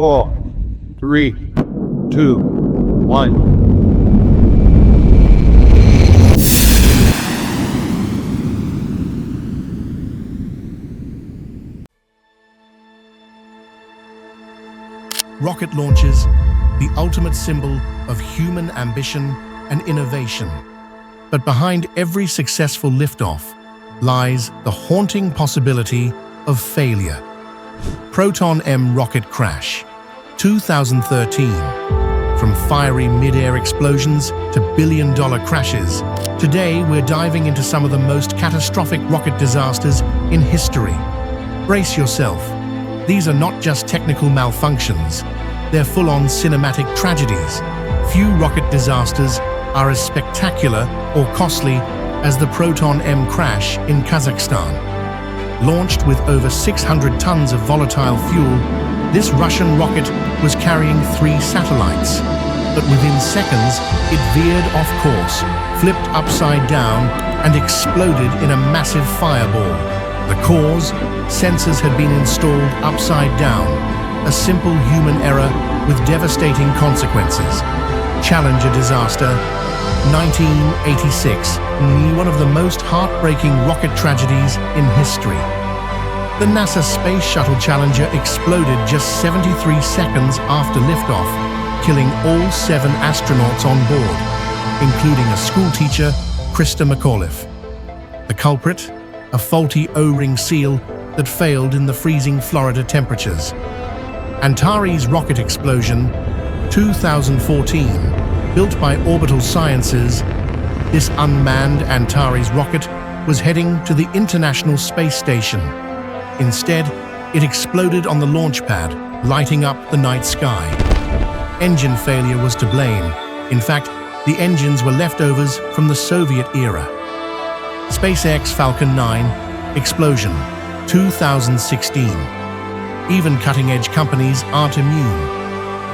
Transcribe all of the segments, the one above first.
4, 3, 2, 1. Rocket launches, the ultimate symbol of human ambition and innovation. But behind every successful liftoff lies the haunting possibility of failure. Proton M rocket crash, 2013. From fiery mid-air explosions to billion-dollar crashes, today we're diving into some of the most catastrophic rocket disasters in history. Brace yourself. These are not just technical malfunctions, they're full-on cinematic tragedies. Few rocket disasters are as spectacular or costly as the Proton M crash in Kazakhstan. Launched with over 600 tons of volatile fuel, this Russian rocket was carrying 3 satellites. But within seconds, it veered off course, flipped upside down, and exploded in a massive fireball. The cause? Sensors had been installed upside down, a simple human error with devastating consequences. Challenger disaster, 1986, one of the most heartbreaking rocket tragedies in history. The NASA Space Shuttle Challenger exploded just 73 seconds after liftoff, killing all 7 astronauts on board, including a schoolteacher, Krista McAuliffe. The culprit? A faulty O-ring seal that failed in the freezing Florida temperatures. Antares rocket explosion, 2014. Built by Orbital Sciences, this unmanned Antares rocket was heading to the International Space Station. Instead, it exploded on the launch pad, lighting up the night sky. Engine failure was to blame. In fact, the engines were leftovers from the Soviet era. SpaceX Falcon 9 explosion, 2016. Even cutting-edge companies aren't immune.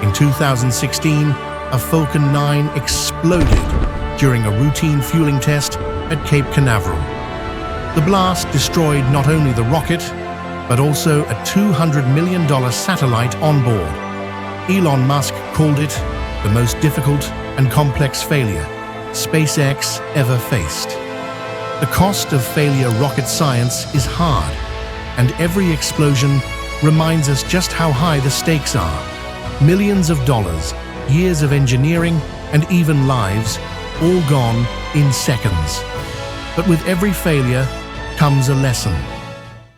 In 2016, a Falcon 9 exploded during a routine fueling test at Cape Canaveral. The blast destroyed not only the rocket, but also a $200 million satellite on board. Elon Musk called it the most difficult and complex failure SpaceX ever faced. The cost of failure rocket science is hard, and every explosion reminds us just how high the stakes are. Millions of dollars, years of engineering, and even lives, all gone in seconds. But with every failure comes a lesson.